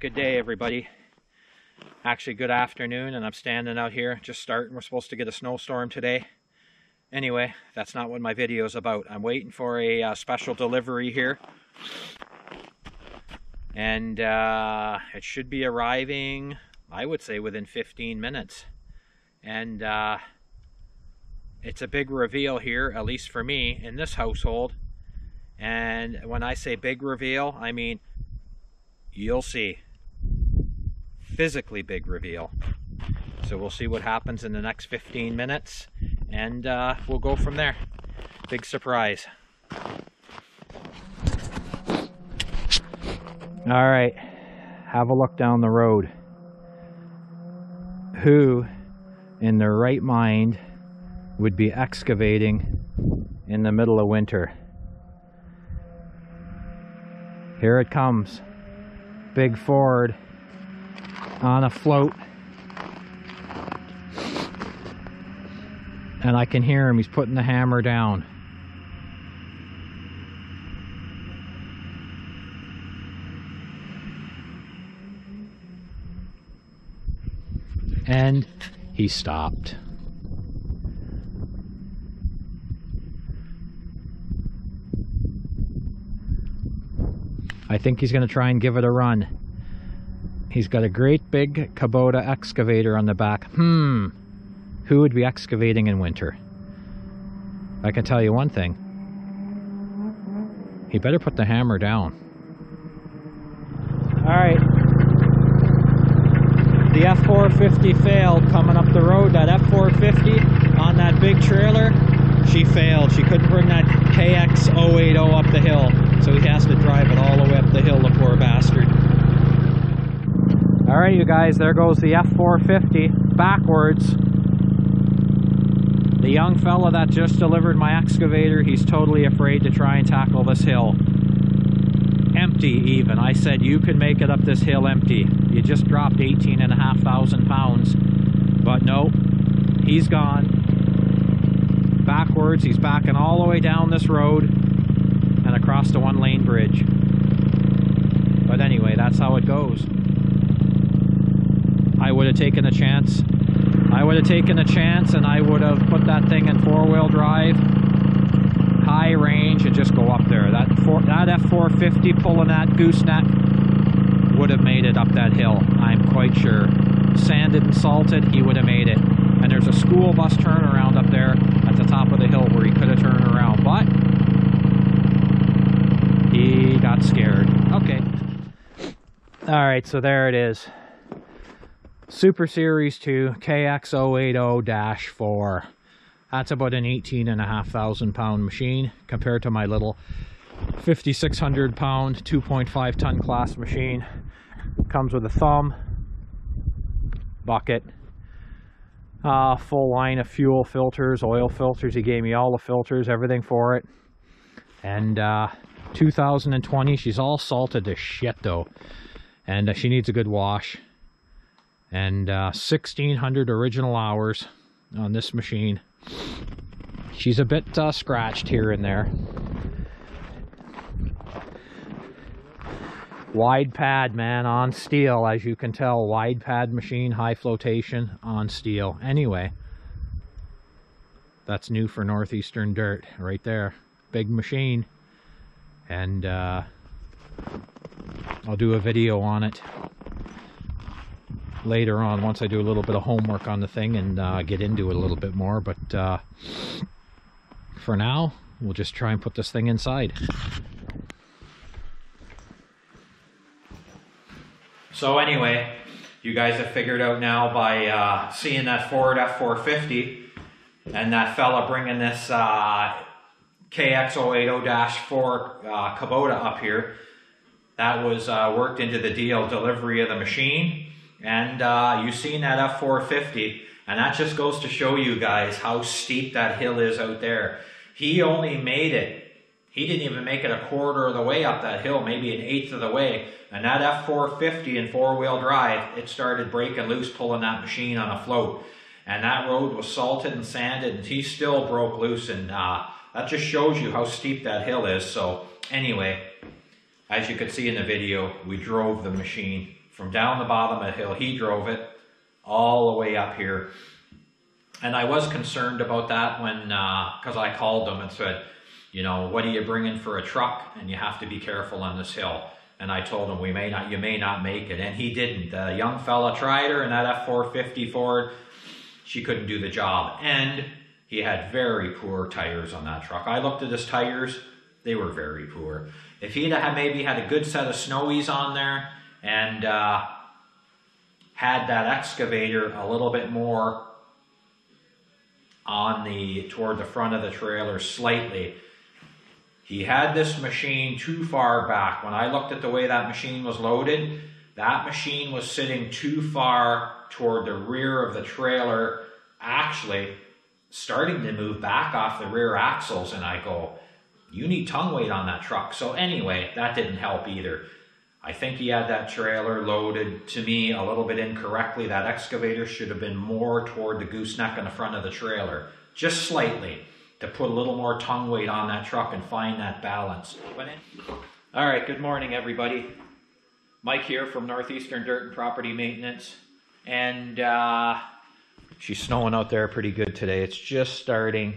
Good day, everybody. Actually, good afternoon, and I'm standing out here just starting. We're supposed to get a snowstorm today. Anyway, that's not what my video is about. I'm waiting for a special delivery here, and it should be arriving, I would say, within 15 minutes. And it's a big reveal here, at least for me, in this household. And when I say big reveal, I mean, you'll see. Physically big reveal. So we'll see what happens in the next 15 minutes, and we'll go from there. Big surprise. All right, have a look down the road. Who in their right mind would be excavating in the middle of winter? Here it comes. Big Ford on a float, and I can hear him. He's putting the hammer down. And he stopped. I think he's going to try and give it a run. He's got a great big Kubota excavator on the back. Who would be excavating in winter? I can tell you one thing. He better put the hammer down. Alright. The F450 failed coming up the road. That F450 on that big trailer, she failed. She couldn't bring that KX 080 up the hill. So he has to drive it all the way up the hill, the poor bastard. Alright, you guys, there goes the F450 backwards. The young fella that just delivered my excavator, he's totally afraid to try and tackle this hill. Empty even. I said you could make it up this hill empty. You just dropped 18,500 pounds. But no, he's gone. Backwards, he's backing all the way down this road and across the one-lane bridge. But anyway, that's how it goes. I would have taken a chance. I would have taken a chance, and I would have put that thing in four-wheel drive, high range, and just go up there. That F450 pulling that gooseneck would have made it up that hill, I'm quite sure. Sanded and salted, he would have made it. And there's a school bus turnaround up there at the top of the hill where he could have turned around, but he got scared. Okay. Alright, so there it is. Super Series 2 KX080-4. That's about an 18,500 pound machine compared to my little 5,600 pound 2.5 ton class machine. Comes with a thumb, bucket, full line of fuel filters, oil filters. He gave me all the filters, everything for it. And 2020, she's all salted to shit though, and she needs a good wash. And 1,600 original hours on this machine. She's a bit scratched here and there. Wide pad, man, on steel, as you can tell. Wide pad machine, high flotation on steel. Anyway, that's new for Northeastern Dirt right there. Big machine. And I'll do a video on it later on once I do a little bit of homework on the thing and get into it a little bit more. But for now, we'll just try and put this thing inside. So anyway, you guys have figured out now by seeing that Ford F450 and that fella bringing this KX080-4 Kubota up here, that was worked into the deal, delivery of the machine. And you've seen that F450, and that just goes to show you guys how steep that hill is out there. He only made it, he didn't even make it a quarter of the way up that hill, maybe an eighth of the way. And that F450 in four-wheel drive, it started breaking loose, pulling that machine on a float. And that road was salted and sanded, and he still broke loose. And that just shows you how steep that hill is. So anyway, as you could see in the video, we drove the machine from down the bottom of the hill. He drove it all the way up here. And I was concerned about that when, because I called him and said, you know, what are you bringing for a truck? And you have to be careful on this hill. And I told him, you may not make it. And he didn't. The young fella tried her in that F450 Ford. She couldn't do the job. And he had very poor tires on that truck. I looked at his tires. They were very poor. If he'd have maybe had a good set of snowies on there and had that excavator a little bit more on toward the front of the trailer slightly. He had this machine too far back. When I looked at the way that machine was loaded, that machine was sitting too far toward the rear of the trailer, actually starting to move back off the rear axles. And I go, you need tongue weight on that truck. So anyway, that didn't help either. I think he had that trailer loaded, to me, a little bit incorrectly. That excavator should have been more toward the gooseneck in the front of the trailer, just slightly, to put a little more tongue weight on that truck and find that balance. All right, good morning, everybody. Mike here from Northeastern Dirt and Property Maintenance. And she's snowing out there pretty good today. It's just starting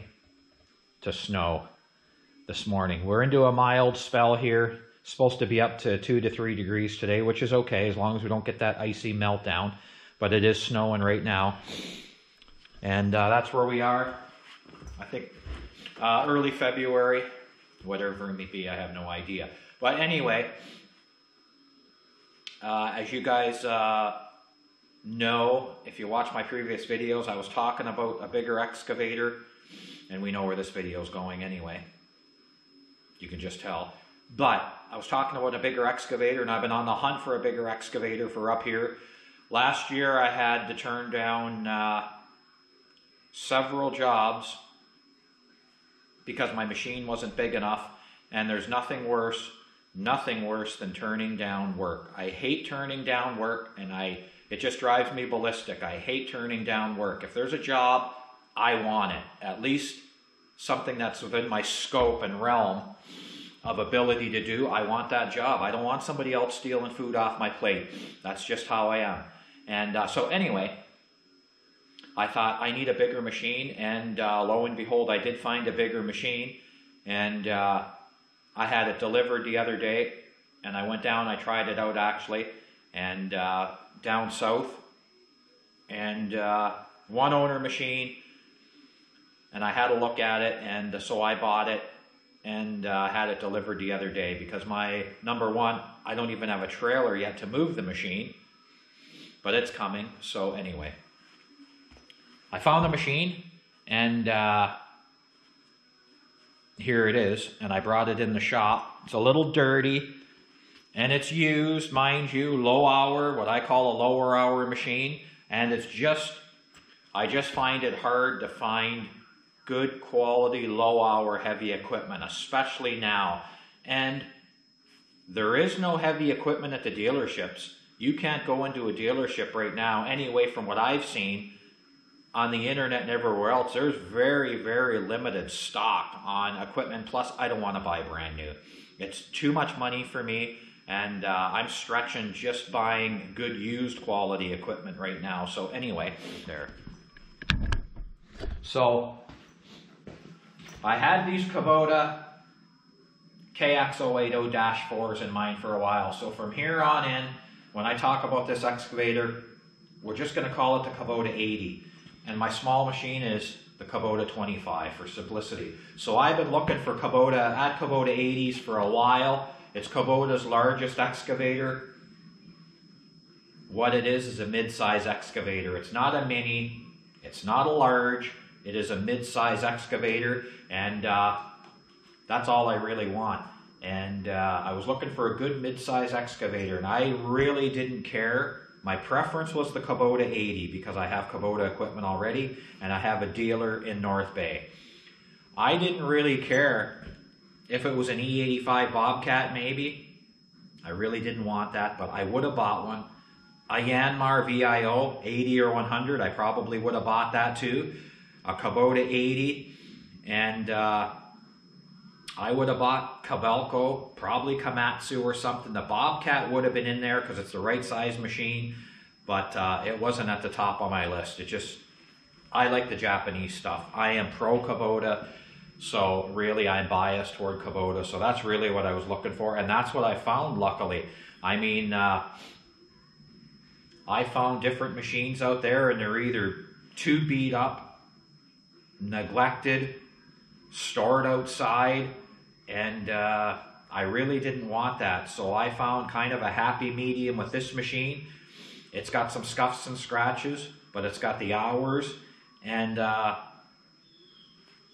to snow this morning. We're into a mild spell here. Supposed to be up to 2 to 3 degrees today, which is okay as long as we don't get that icy meltdown. But it is snowing right now. And that's where we are. I think early February, whatever it may be, I have no idea. But anyway, as you guys know, if you watch my previous videos, I was talking about a bigger excavator, and we know where this video is going anyway. You can just tell. But I was talking about a bigger excavator, and I've been on the hunt for a bigger excavator for up here. Last year I had to turn down several jobs because my machine wasn't big enough, and there's nothing worse than turning down work. I hate turning down work, and it just drives me ballistic. I hate turning down work. If there's a job, I want it. At least something that's within my scope and realm of ability to do. I want that job. I don't want somebody else stealing food off my plate. That's just how I am. And so anyway, I thought I need a bigger machine, and lo and behold, I did find a bigger machine, and I had it delivered the other day, and I went down, I tried it out actually, and down south, and one owner machine, and I had a look at it, and so I bought it, and had it delivered the other day, because number one, I don't even have a trailer yet to move the machine, but it's coming. So anyway, I found the machine, and here it is, and I brought it in the shop. It's a little dirty, and it's used, mind you, low hour, what I call a lower hour machine, and I just find it hard to find good quality, low hour heavy equipment, especially now. And there is no heavy equipment at the dealerships. You can't go into a dealership right now, anyway, from what I've seen on the internet and everywhere else. There's very, very limited stock on equipment. Plus, I don't want to buy brand new. It's too much money for me, and I'm stretching just buying good used quality equipment right now. So anyway, there. So I had these KUBOTA-KX 080-4s in mind for a while. So from here on in, when I talk about this excavator, we're just going to call it the KUBOTA 80. And my small machine is the KUBOTA 25 for simplicity. So I've been looking for KUBOTA 80s for a while. It's KUBOTA's largest excavator. What it is a mid-size excavator. It's not a mini, it's not a large. It is a mid-size excavator, and that's all I really want. And I was looking for a good mid-size excavator, and I really didn't care. My preference was the KUBOTA 80 because I have KUBOTA equipment already, and I have a dealer in North Bay. I didn't really care if it was an E85 Bobcat, maybe. I really didn't want that, but I would have bought one. A Yanmar VIO 80 or 100, I probably would have bought that too. A KUBOTA 80, and I would have bought Kobelco, probably Komatsu or something. The Bobcat would have been in there because it's the right size machine, but it wasn't at the top of my list. I like the Japanese stuff. I am pro Kubota, so really I'm biased toward Kubota. So that's really what I was looking for, and that's what I found, luckily. I mean, I found different machines out there, and they're either too beat up, neglected, stored outside, and I really didn't want that. So I found kind of a happy medium with this machine. It's got some scuffs and scratches, but it's got the hours, and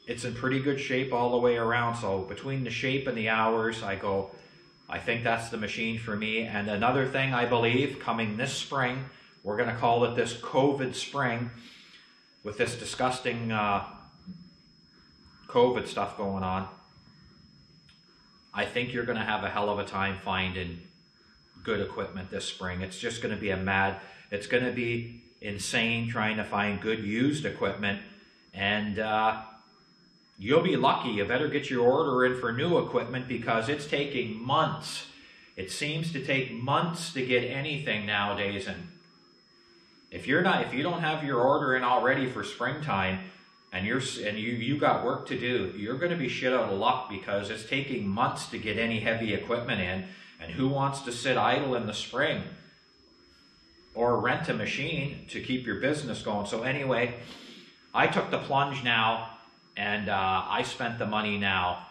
it's in pretty good shape all the way around. So between the shape and the hours, I think that's the machine for me. And another thing I believe coming this spring, we're going to call it this COVID spring, with this disgusting COVID stuff going on. I think you're going to have a hell of a time finding good equipment this spring. It's just going to be it's going to be insane trying to find good used equipment, and you'll be lucky. You better get your order in for new equipment because it's taking months. It seems to take months to get anything nowadays, and if you don't have your order in already for springtime, and you got work to do, you're going to be shit out of luck because it's taking months to get any heavy equipment in. And who wants to sit idle in the spring or rent a machine to keep your business going? So anyway, I took the plunge now, and I spent the money now,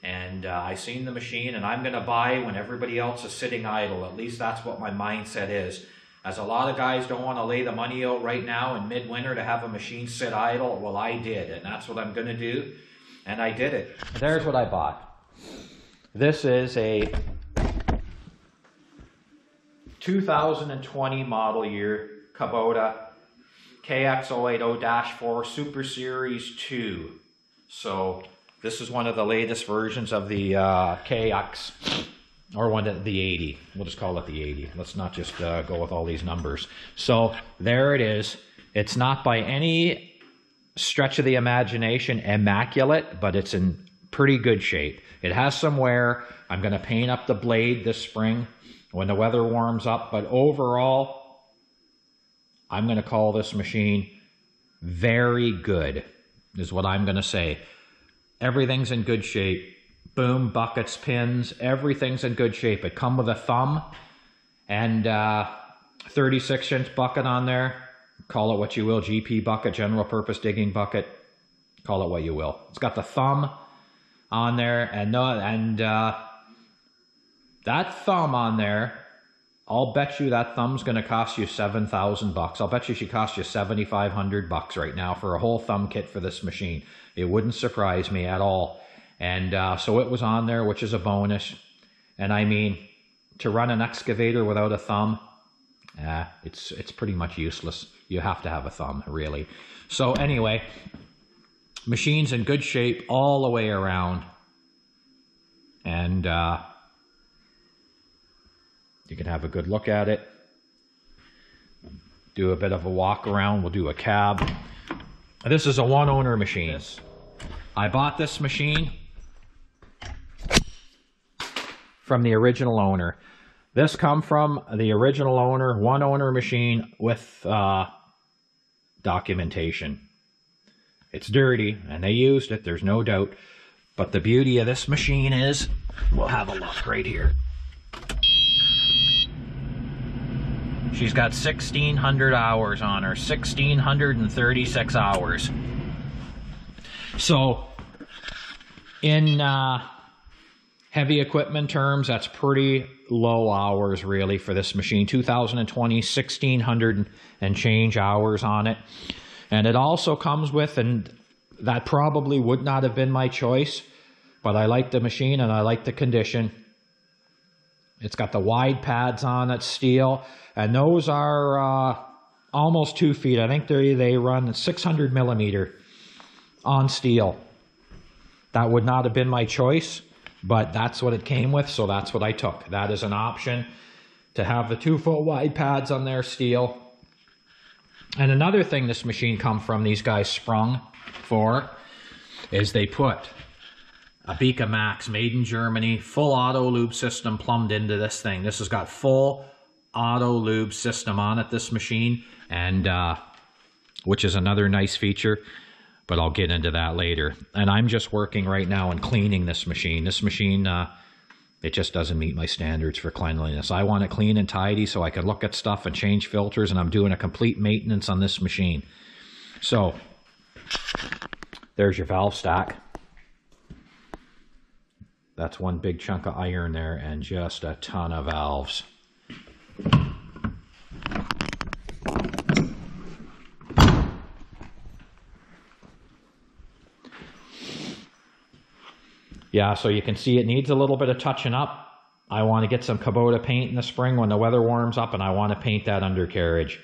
and I seen the machine, and I'm going to buy when everybody else is sitting idle. At least that's what my mindset is. As a lot of guys don't want to lay the money out right now in midwinter to have a machine sit idle. Well, I did, and that's what I'm going to do, and I did it. There's what I bought. This is a 2020 model year KUBOTA-KX 080-4 Super Series 2. So this is one of the latest versions of the KX. Or one of the 80. We'll just call it the 80. Let's not just go with all these numbers. So there it is. It's not by any stretch of the imagination immaculate, but it's in pretty good shape. It has some wear. I'm going to paint up the blade this spring when the weather warms up. But overall, I'm going to call this machine very good, is what I'm going to say. Everything's in good shape. Boom, buckets, pins, everything's in good shape. It comes with a thumb and 36-inch bucket on there. Call it what you will, GP bucket, general purpose digging bucket. Call it what you will. It's got the thumb on there, and that thumb on there, I'll bet you that thumb's going to cost you $7,000. I'll bet you she cost you $7,500 right now for a whole thumb kit for this machine. It wouldn't surprise me at all. And so it was on there, which is a bonus. And I mean, to run an excavator without a thumb, it's pretty much useless. You have to have a thumb, really. So anyway, machine's in good shape all the way around. And you can have a good look at it. Do a bit of a walk around. We'll do a cab. This is a one-owner machine. I bought this machine from the original owner. This come from the original owner, one-owner machine with documentation. It's dirty, and they used it, there's no doubt. But the beauty of this machine is, we'll have a look right here. She's got 1,600 hours on her, 1,636 hours. So, in heavy equipment terms, that's pretty low hours, really, for this machine. 2020, 1,600 and change hours on it. And it also comes with, and that probably would not have been my choice, but I like the machine and I like the condition. It's got the wide pads on it, steel, and those are almost 2 feet. I think they run 600 millimeter on steel. That would not have been my choice, but that's what it came with, so that's what I took. That is an option, to have the 2-foot wide pads on there, steel. And another thing this machine come from, these guys sprung for, is they put a Bika Max made in Germany, full auto lube system plumbed into this thing. This has got full auto lube system on it, this machine, and which is another nice feature, but I'll get into that later. And I'm just working right now on cleaning this machine. This machine, it just doesn't meet my standards for cleanliness. I want it clean and tidy so I can look at stuff and change filters, and I'm doing a complete maintenance on this machine. So there's your valve stack. That's one big chunk of iron there and just a ton of valves. Yeah, so you can see it needs a little bit of touching up. I want to get some Kubota paint in the spring when the weather warms up, and I want to paint that undercarriage.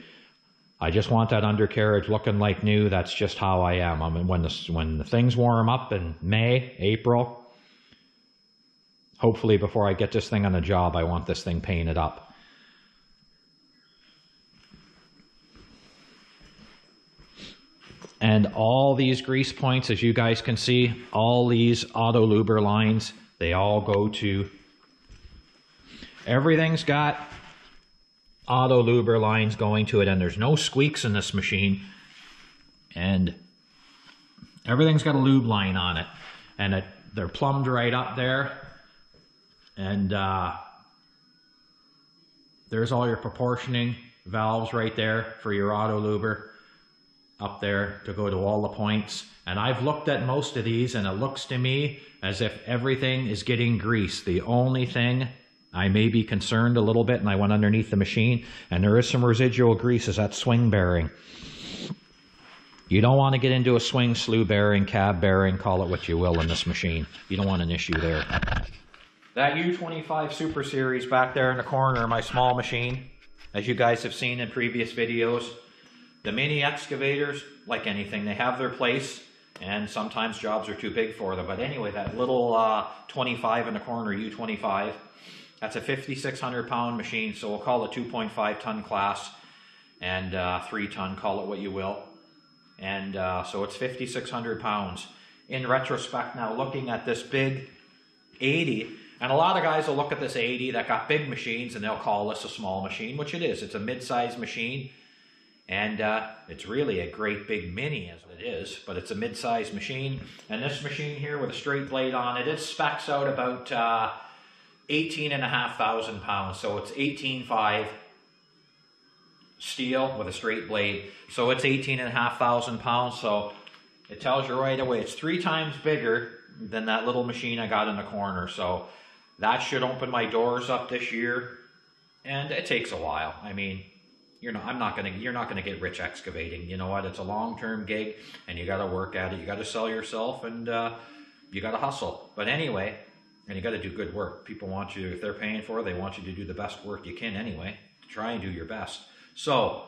I just want that undercarriage looking like new. That's just how I am. I mean, when the things warm up in May, April, hopefully before I get this thing on the job, I want this thing painted up. And all these grease points, as you guys can see, all these auto luber lines, they all go to, everything's got auto luber lines going to it, and there's no squeaks in this machine, and everything's got a lube line on it, and they're plumbed right up there, and there's all your proportioning valves right there for your auto luber up there to go to all the points. And I've looked at most of these, and it looks to me as if everything is getting greased. The only thing I may be concerned a little bit, and I went underneath the machine, and there is some residual grease, is that swing bearing. You don't want to get into a swing slew bearing, cab bearing, call it what you will, in this machine. You don't want an issue there. That U25 Super Series back there in the corner, my small machine, as you guys have seen in previous videos, the mini excavators, like anything, they have their place, and sometimes jobs are too big for them. But anyway, that little 25 in the corner, U25, that's a 5,600 pound machine, so we'll call it 2.5 ton class, and 3 ton, call it what you will. And so it's 5,600 pounds. In retrospect now, looking at this big 80, and a lot of guys will look at this 80 that got big machines and they'll call this a small machine, which it is. It's a mid-size machine. And it's really a great big mini as it is, but it's a mid-sized machine. And this machine here with a straight blade on it, it specs out about 18,500 pounds. So it's 18.5 steel with a straight blade. So it's 18,500 pounds. So it tells you right away it's 3 times bigger than that little machine I got in the corner. So that should open my doors up this year. And it takes a while. I mean, you're not gonna get rich excavating. You know what? It's a long-term gig, and you got to work at it. You got to sell yourself, and you got to hustle. But anyway, and you got to do good work. People want you, if they're paying for it, they want you to do the best work you can anyway. Try and do your best. So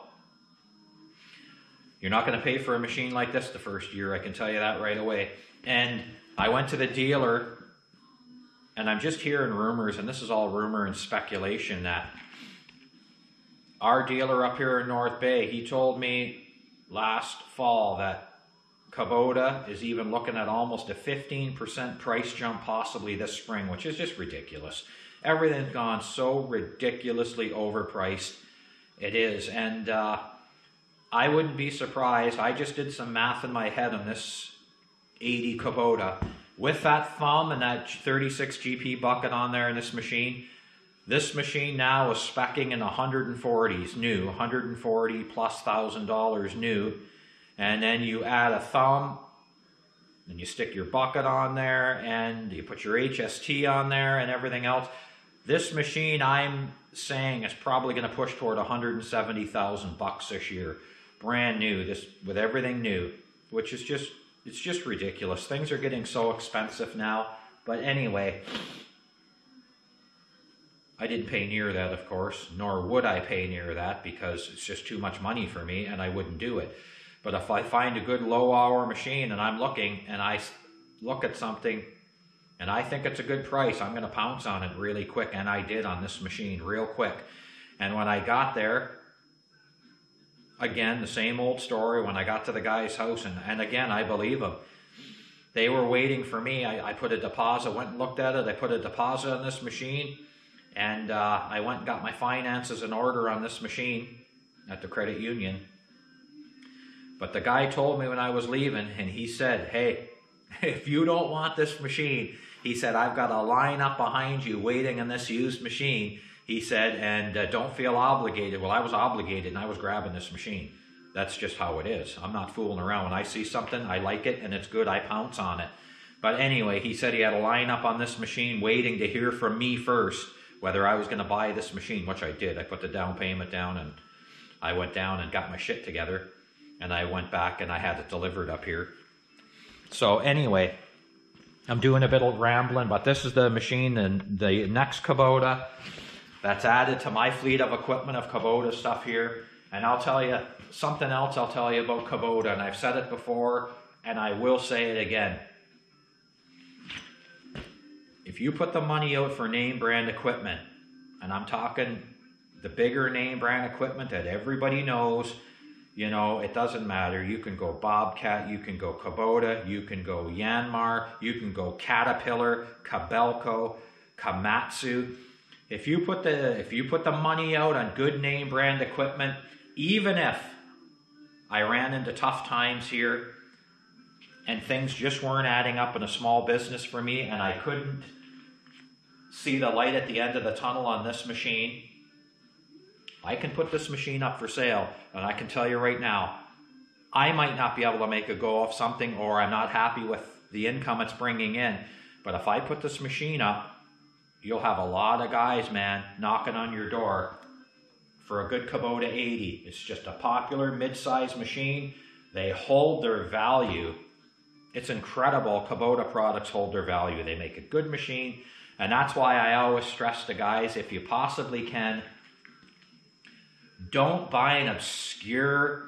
you're not going to pay for a machine like this the first year. I can tell you that right away. And I went to the dealer, and I'm just hearing rumors, and this is all rumor and speculation, that our dealer up here in North Bay, he told me last fall that Kubota is even looking at almost a 15% price jump possibly this spring, which is just ridiculous. Everything's gone so ridiculously overpriced. It is. And I wouldn't be surprised. I just did some math in my head on this 80 Kubota. With that thumb and that 36 GP bucket on there in this machine now is speccing in the 140s new, 140 plus $1,000 new. And then you add a thumb, and you stick your bucket on there, and you put your HST on there and everything else. This machine, I'm saying, is probably going to push toward 170,000 bucks this year. Brand new, this with everything new, which is just, it's just ridiculous. Things are getting so expensive now. But anyway, I didn't pay near that, of course, nor would I pay near that, because it's just too much money for me and I wouldn't do it. But if I find a good low hour machine and I'm looking and I look at something and I think it's a good price, I'm going to pounce on it really quick. And I did on this machine real quick. And when I got there, again, the same old story. When I got to the guy's house, and again, I believe him. they were waiting for me. I put a deposit, went and looked at it. I put a deposit on this machine, and I went and got my finances in order on this machine at the credit union. But the guy told me when I was leaving, and he said, hey, if you don't want this machine, he said, I've got a line up behind you waiting on this used machine. He said, and don't feel obligated. Well, I was obligated, and I was grabbing this machine. That's just how it is. I'm not fooling around. When I see something, I like it, and it's good, I pounce on it. But anyway, he said he had a line up on this machine waiting to hear from me first whether I was going to buy this machine, which I did. I put the down payment down, and I went down and got my shit together, and I went back and I had it delivered up here. So anyway, I'm doing a bit of rambling, but this is the machine and the next Kubota that's added to my fleet of equipment of Kubota stuff here. And I'll tell you something else I'll tell you about Kubota, and I've said it before and I will say it again. If you put the money out for name brand equipment, and I'm talking the bigger name brand equipment that everybody knows, you know, it doesn't matter. You can go Bobcat, you can go Kubota, you can go Yanmar, you can go Caterpillar, Kobelco, Komatsu. If you put the money out on good name brand equipment, even if I ran into tough times here and things just weren't adding up in a small business for me and I couldn't see the light at the end of the tunnel on this machine, I can put this machine up for sale, and I can tell you right now, I might not be able to make a go of something, or I'm not happy with the income it's bringing in. But if I put this machine up, you'll have a lot of guys, man, knocking on your door for a good Kubota 80. It's just a popular mid-size machine. They hold their value. It's incredible. Kubota products hold their value. They make a good machine, and that's why I always stress to guys, if you possibly can, don't buy an obscure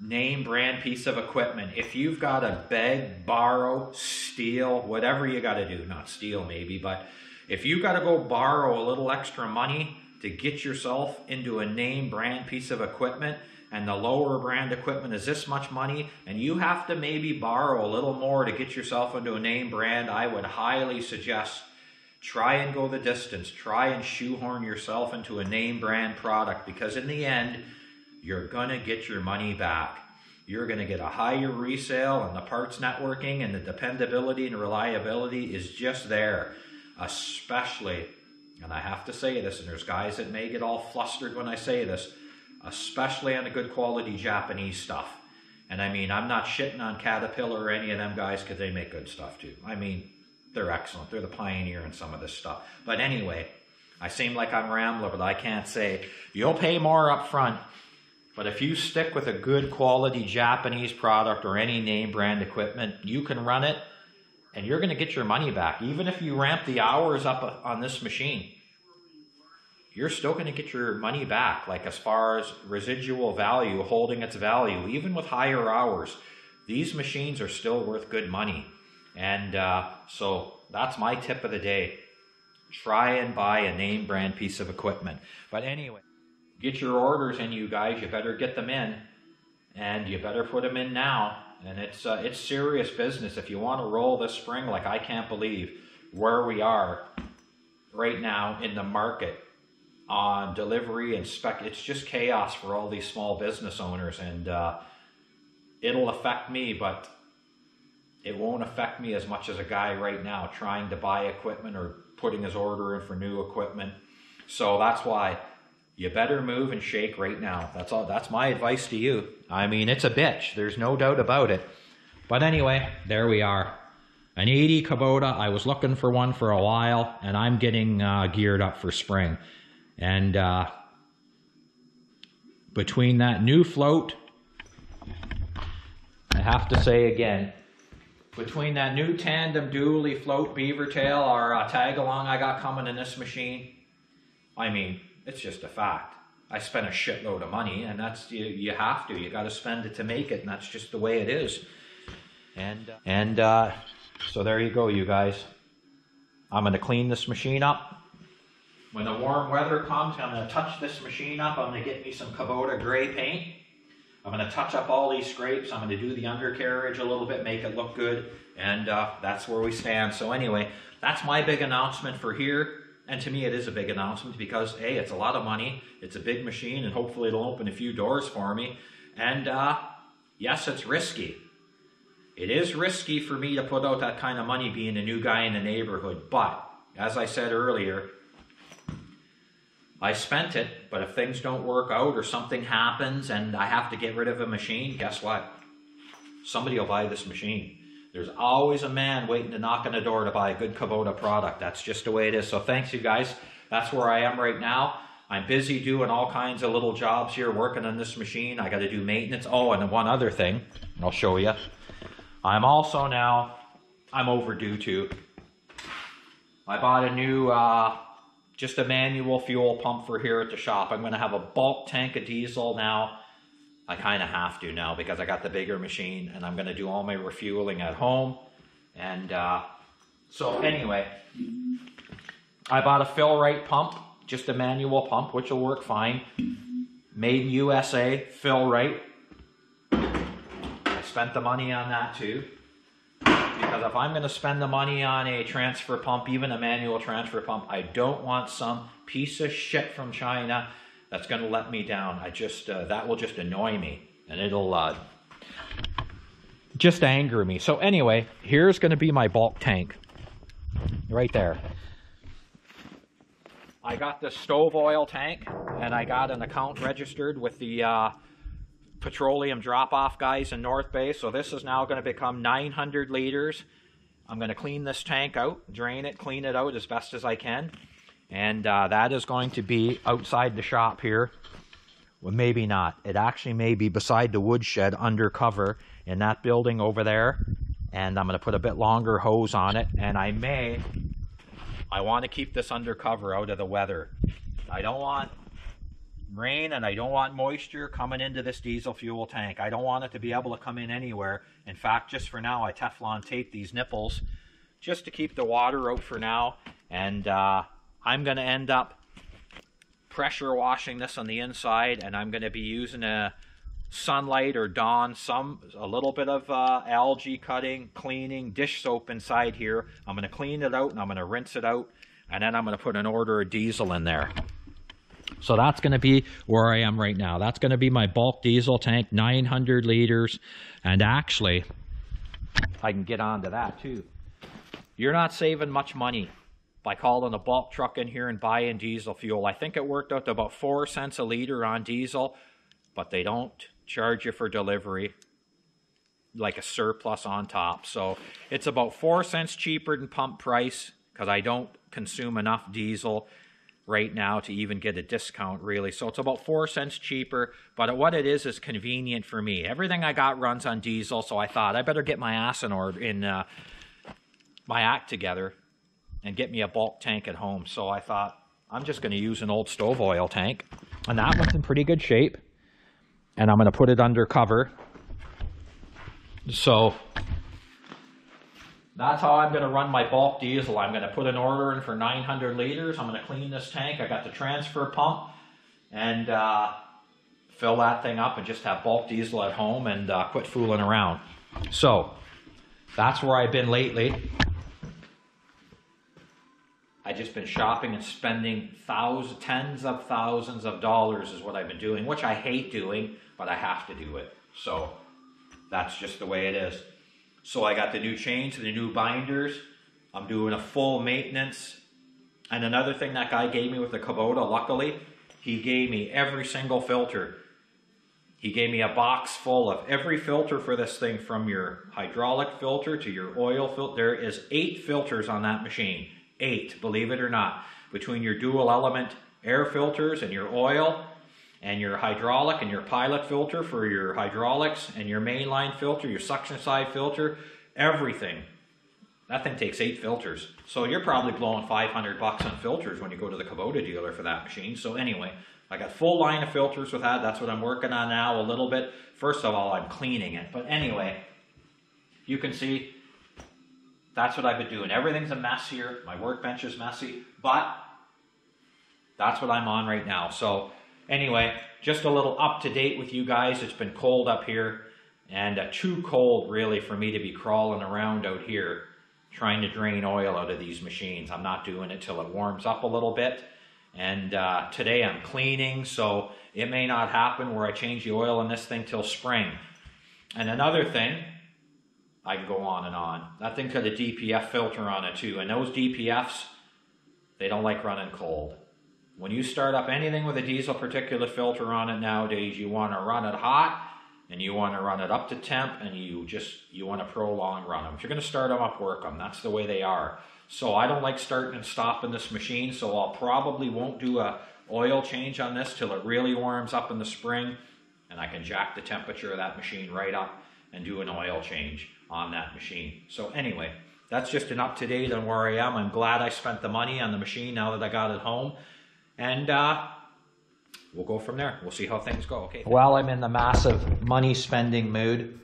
name brand piece of equipment. If you've got to beg, borrow, steal, whatever you got to do, not steal maybe, but if you've got to go borrow a little extra money to get yourself into a name brand piece of equipment, and the lower brand equipment is this much money, and you have to maybe borrow a little more to get yourself into a name brand, I would highly suggest try and go the distance. Try and shoehorn yourself into a name brand product, because in the end, you're going to get your money back. You're going to get a higher resale, and the parts networking and the dependability and reliability is just there. Especially, and I have to say this, and there's guys that may get all flustered when I say this, especially on the good quality Japanese stuff. And I mean, I'm not shitting on Caterpillar or any of them guys, because they make good stuff too. I mean, they're excellent. They're the pioneer in some of this stuff. But anyway, I seem like I'm rambling, but I can't say. You'll pay more up front, but if you stick with a good quality Japanese product or any name brand equipment, you can run it and you're going to get your money back. Even if you ramp the hours up on this machine, you're still going to get your money back. Like as far as residual value, holding its value, even with higher hours, these machines are still worth good money. And so that's my tip of the day. Try and buy a name brand piece of equipment. But anyway, get your orders in, you guys. You better get them in, and you better put them in now. And it's serious business. If you want to roll this spring, like I can't believe where we are right now in the market on delivery and spec. It's just chaos for all these small business owners, and it'll affect me, but it won't affect me as much as a guy right now trying to buy equipment or putting his order in for new equipment. So that's why you better move and shake right now. That's all. That's my advice to you. I mean, it's a bitch. There's no doubt about it. But anyway, there we are. An 80 Kubota. I was looking for one for a while, and I'm getting geared up for spring. And between that new float, I have to say again, between that new tandem dually float beaver tail or tag along I got coming in this machine, I mean, it's just a fact. I spent a shitload of money, and that's, you have to. You got to spend it to make it, and that's just the way it is. And so there you go, you guys. I'm going to clean this machine up. When the warm weather comes, I'm going to touch this machine up. I'm going to get me some Kubota gray paint. I'm going to touch up all these scrapes. I'm going to do the undercarriage a little bit, make it look good, and that's where we stand. So anyway, that's my big announcement for here. And to me, it is a big announcement because, A, it's a lot of money, it's a big machine, and hopefully it'll open a few doors for me. And yes, it's risky. It is risky for me to put out that kind of money being a new guy in the neighborhood. But, as I said earlier, I spent it, but if things don't work out or something happens and I have to get rid of a machine, guess what? Somebody will buy this machine. There's always a man waiting to knock on the door to buy a good Kubota product. That's just the way it is. So thanks, you guys. That's where I am right now. I'm busy doing all kinds of little jobs here, working on this machine. I got to do maintenance. Oh, and one other thing, I'll show you. I'm also now, I'm overdue too. I bought a new, just a manual fuel pump for here at the shop. I'm going to have a bulk tank of diesel now. I kind of have to now because I got the bigger machine, and I'm going to do all my refueling at home. And so anyway, I bought a fill-rate pump, just a manual pump, which will work fine. Made in USA, fill-rate. I spent the money on that too. Because if I'm going to spend the money on a transfer pump, even a manual transfer pump, I don't want some piece of shit from China that's going to let me down. I just, that will just annoy me, and it'll just anger me. So anyway, here's going to be my bulk tank, right there. I got this stove oil tank, and I got an account registered with the petroleum drop-off guys in North Bay. So this is now going to become 900 liters. I'm going to clean this tank out, drain it, clean it out as best as I can. And that is going to be outside the shop here. Well, maybe not. It actually may be beside the woodshed undercover in that building over there. And I'm going to put a bit longer hose on it. And I want to keep this undercover out of the weather. I don't want rain and I don't want moisture coming into this diesel fuel tank. I don't want it to be able to come in anywhere. In fact, just for now, I Teflon tape these nipples just to keep the water out for now. And I'm going to end up pressure washing this on the inside, and I'm going to be using a Sunlight or Dawn, a little bit of algae cutting, cleaning, dish soap inside here. I'm going to clean it out, and I'm going to rinse it out, and then I'm going to put an order of diesel in there. So that's going to be where I am right now. That's going to be my bulk diesel tank, 900 liters, and actually, I can get onto that too. You're not saving much money by calling a bulk truck in here and buying diesel fuel. I think it worked out to about 4 cents a liter on diesel, but they don't charge you for delivery, like a surplus on top. So it's about 4 cents cheaper than pump price because I don't consume enough diesel right now to even get a discount really. So it's about 4 cents cheaper, but what it is convenient for me. Everything I got runs on diesel, so I thought I better get my ass in order, my act together and get me a bulk tank at home. So I thought, I'm just going to use an old stove oil tank. And that one's in pretty good shape. And I'm going to put it under cover. So that's how I'm going to run my bulk diesel. I'm going to put an order in for 900 liters. I'm going to clean this tank. I got the transfer pump. And fill that thing up and just have bulk diesel at home and quit fooling around. So that's where I've been lately. I've just been shopping and spending tens of thousands of dollars is what I've been doing, which I hate doing, but I have to do it. So that's just the way it is. So I got the new chains and the new binders. I'm doing a full maintenance. And another thing that guy gave me with the Kubota, luckily, he gave me every single filter. He gave me a box full of every filter for this thing, from your hydraulic filter to your oil filter. There is 8 filters on that machine. 8, believe it or not, between your dual element air filters and your oil and your hydraulic and your pilot filter for your hydraulics and your mainline filter, your suction side filter, everything. That thing takes 8 filters. So you're probably blowing $500 on filters when you go to the Kubota dealer for that machine. So anyway, I got full line of filters with that. That's what I'm working on now a little bit. First of all, I'm cleaning it. But anyway, you can see that's what I've been doing. Everything's a mess here. My workbench is messy, but that's what I'm on right now. So Anyway, just a little up to date with you guys. It's been cold up here, and too cold really for me to be crawling around out here trying to drain oil out of these machines. I'm not doing it till it warms up a little bit. And today I'm cleaning, so it may not happen where I change the oil in this thing till spring. And another thing, I can go on and on. That thing's got a DPF filter on it too, and those DPFs, they don't like running cold. When you start up anything with a diesel particulate filter on it nowadays, you want to run it hot, and you want to run it up to temp, and you want to prolong run them. If you're going to start them up, work them. That's the way they are. So I don't like starting and stopping this machine, so I'll probably won't do a oil change on this till it really warms up in the spring, and I can jack the temperature of that machine right up and do an oil change on that machine. So anyway, that's just an up-to-date on where I am. I'm glad I spent the money on the machine now that I got it home. And we'll go from there. We'll see how things go. Okay. Well, I'm in the massive money spending mood.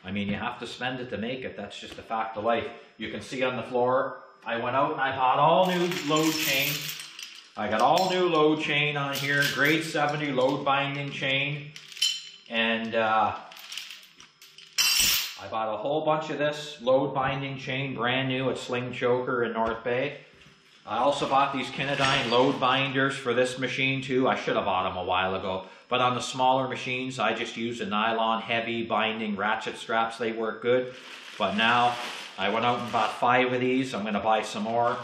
I mean, you have to spend it to make it. That's just a fact of life. You can see on the floor, I went out and I bought all new load chain. I got all new load chain on here, grade 70 load binding chain. And I bought a whole bunch of this load binding chain, brand new at Sling Choker in North Bay. I also bought these Kinadyne load binders for this machine too. I should have bought them a while ago. But on the smaller machines, I just use the nylon heavy binding ratchet straps. They work good. But now, I went out and bought 5 of these. I'm going to buy some more.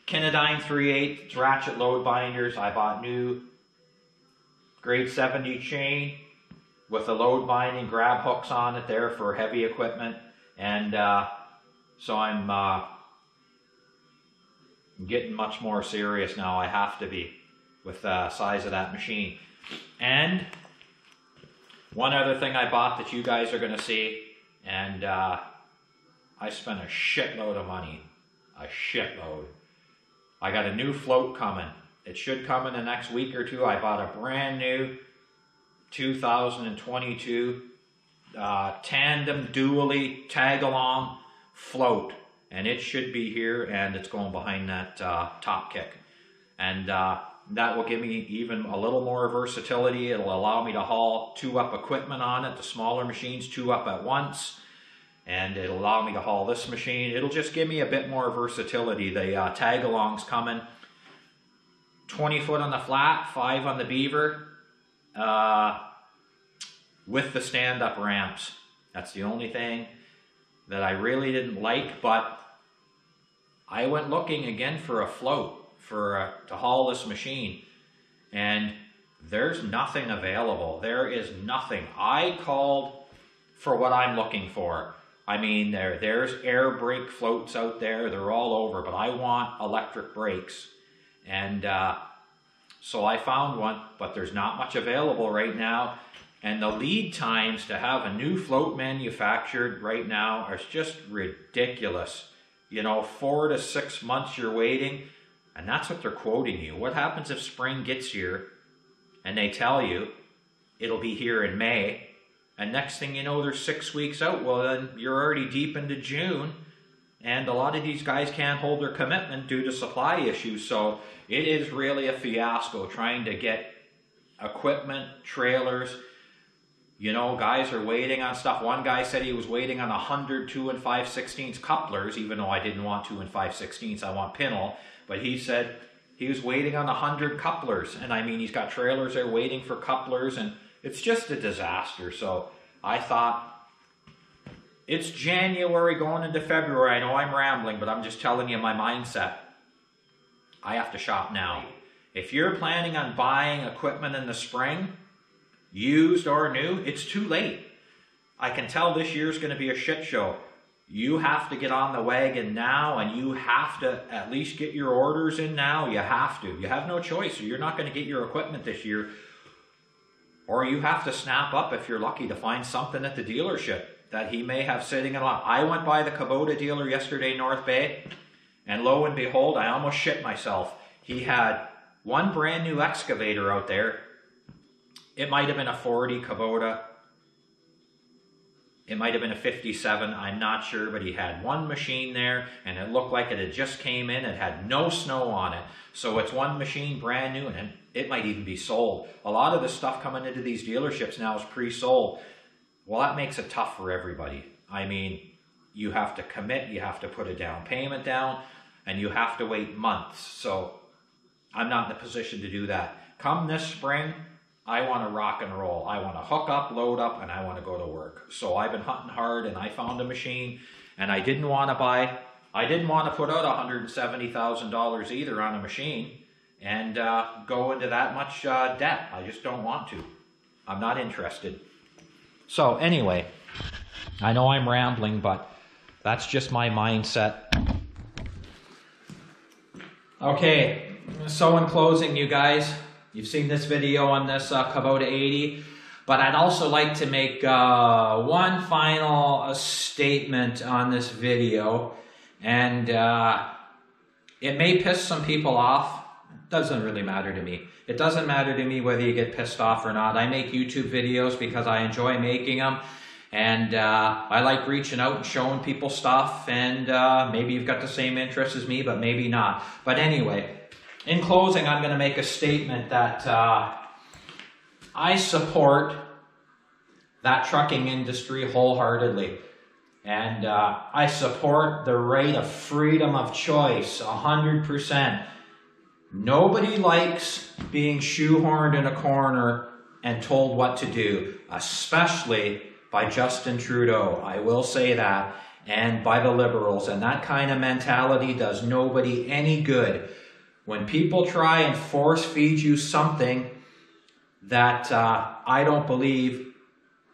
Kinadyne 3/8 ratchet load binders. I bought new grade 70 chain with the load binding grab hooks on it there for heavy equipment. And so I'm getting much more serious now. I have to be with the size of that machine. And one other thing I bought that you guys are going to see, and I spent a shitload of money. A shitload. I got a new float coming. It should come in the next week or two. I bought a brand new 2022 tandem dually tag-along float. And it should be here, and it's going behind that top kick. And that will give me even a little more versatility. It'll allow me to haul 2-up equipment on it, the smaller machines, 2 up at once. And it'll allow me to haul this machine. It'll just give me a bit more versatility. The tag-along's coming. 20 foot on the flat, 5 on the beaver, with the stand-up ramps. That's the only thing that I really didn't like, but I went looking again for a float to haul this machine, and there's nothing available. There is nothing. I called for what I'm looking for. I mean, there's air brake floats out there. They're all over, but I want electric brakes. And so I found one, but there's not much available right now. And the lead times to have a new float manufactured right now are just ridiculous. You know, 4 to 6 months you're waiting, and that's what they're quoting you. What happens if spring gets here and they tell you it'll be here in May, and next thing you know they're 6 weeks out? Well, then you're already deep into June, and a lot of these guys can't hold their commitment due to supply issues. So it is really a fiasco trying to get equipment, trailers. You know, guys are waiting on stuff. One guy said he was waiting on 100 2 5/16 couplers, even though I didn't want 2 5/16, I want pintle. But he said he was waiting on 100 couplers. And I mean, he's got trailers there waiting for couplers, and it's just a disaster. So I thought, it's January going into February. I know I'm rambling, but I'm just telling you my mindset. I have to shop now. If you're planning on buying equipment in the spring, used or new, it's too late. I can tell this year's going to be a shit show. You have to get on the wagon now, and you have to at least get your orders in now. You have to. You have no choice, or you're not going to get your equipment this year. Or you have to snap up if you're lucky to find something at the dealership that he may have sitting in a lot. I went by the Kubota dealer yesterday, North Bay, and lo and behold, I almost shit myself. He had one brand new excavator out there. It might have been a 40 Kubota It might have been a 57, I'm not sure, but he had one machine there and it looked like it had just came in. It had no snow on it. So it's one machine, brand new, and it might even be sold. A lot of the stuff coming into these dealerships now is pre-sold. Well, that makes it tough for everybody. I mean, you have to commit, you have to put a down payment down, and you have to wait months. So I'm not in a position to do that. Come this spring, I want to rock and roll. I want to hook up, load up, and I want to go to work. So I've been hunting hard, and I found a machine, and I didn't want to put out $170,000 either on a machine and go into that much debt. I just don't want to. I'm not interested. So anyway, I know I'm rambling, but that's just my mindset. Okay, so in closing, you guys, you've seen this video on this Kubota 80, but I'd also like to make one final statement on this video, and it may piss some people off. It doesn't really matter to me. It doesn't matter to me whether you get pissed off or not. I make YouTube videos because I enjoy making them, and I like reaching out and showing people stuff, and maybe you've got the same interest as me, but maybe not. But anyway, in closing, I'm going to make a statement that I support that trucking industry wholeheartedly. And I support the right of freedom of choice 100%. Nobody likes being shoehorned in a corner and told what to do, especially by Justin Trudeau. I will say that. And by the Liberals. And that kind of mentality does nobody any good. When people try and force feed you something that I don't believe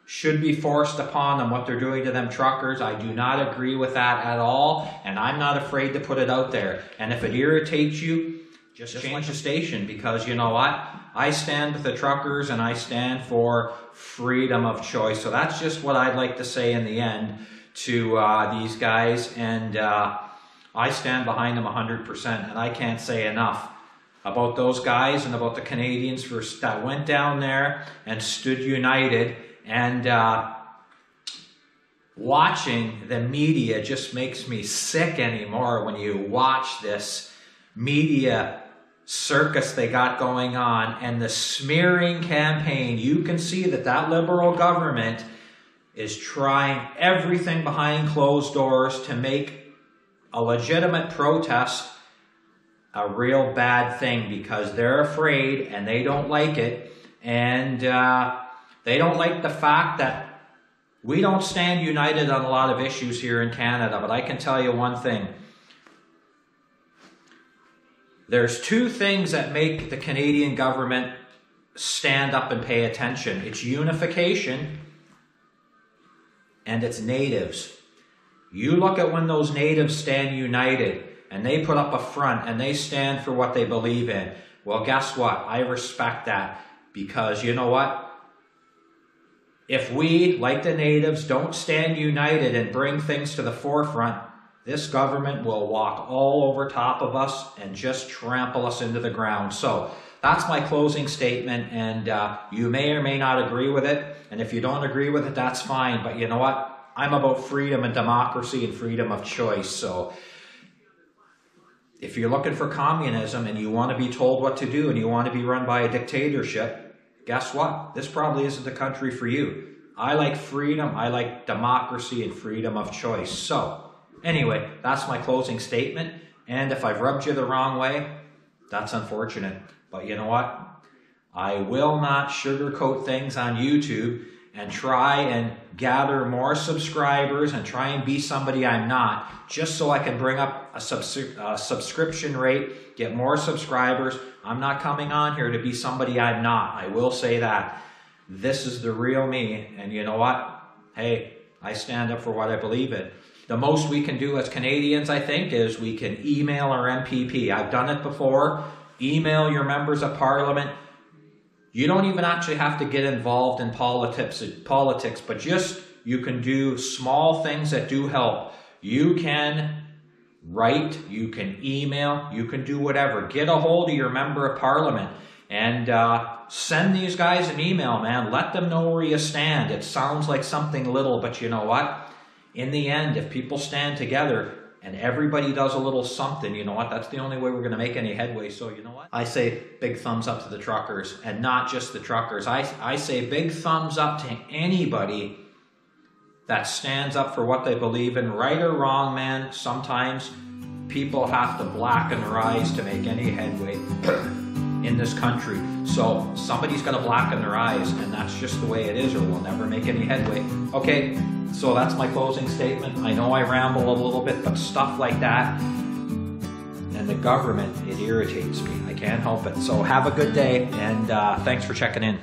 should be forced upon them, what they're doing to them truckers, I do not agree with that at all, and I'm not afraid to put it out there. And if it irritates you, just change the station, because you know what? I stand with the truckers and I stand for freedom of choice. So that's just what I'd like to say in the end to these guys, and I stand behind them 100%, and I can't say enough about those guys and about the Canadians that went down there and stood united. And watching the media just makes me sick anymore when you watch this media circus they got going on and the smearing campaign. You can see that that Liberal government is trying everything behind closed doors to make a legitimate protest a real bad thing, because they're afraid and they don't like it, and they don't like the fact that we don't stand united on a lot of issues here in Canada. But I can tell you one thing. There's two things that make the Canadian government stand up and pay attention. It's unification and it's natives. You look at when those natives stand united and they put up a front and they stand for what they believe in. Well, guess what? I respect that, because you know what? If we, like the natives, don't stand united and bring things to the forefront, this government will walk all over top of us and just trample us into the ground. So that's my closing statement, and you may or may not agree with it. And if you don't agree with it, that's fine. But you know what? I'm about freedom and democracy and freedom of choice. So if you're looking for communism and you want to be told what to do and you want to be run by a dictatorship, guess what? This probably isn't the country for you. I like freedom, I like democracy and freedom of choice. So anyway, that's my closing statement. And if I've rubbed you the wrong way, that's unfortunate. But you know what? I will not sugarcoat things on YouTube and try and gather more subscribers and try and be somebody I'm not, just so I can bring up a subscription rate, get more subscribers. I'm not coming on here to be somebody I'm not. I will say that. This is the real me, and you know what? Hey, I stand up for what I believe in. The most we can do as Canadians, I think, is we can email our MPP. I've done it before. Email your members of parliament. You don't even actually have to get involved in politics, but just you can do small things that do help. You can write, you can email, you can do whatever. Get a hold of your member of parliament And send these guys an email, man. Let them know where you stand. It sounds like something little, but you know what? In the end, if people stand together and everybody does a little something, you know what? That's the only way we're going to make any headway. So you know what? I say big thumbs up to the truckers, and not just the truckers. I say big thumbs up to anybody that stands up for what they believe in, right or wrong, man. Sometimes people have to blacken their eyes to make any headway in this country. So somebody's got to blacken their eyes, and that's just the way it is, or we'll never make any headway. Okay, so that's my closing statement. I know I ramble a little bit, but stuff like that and the government, it irritates me. I can't help it. So have a good day, and thanks for checking in.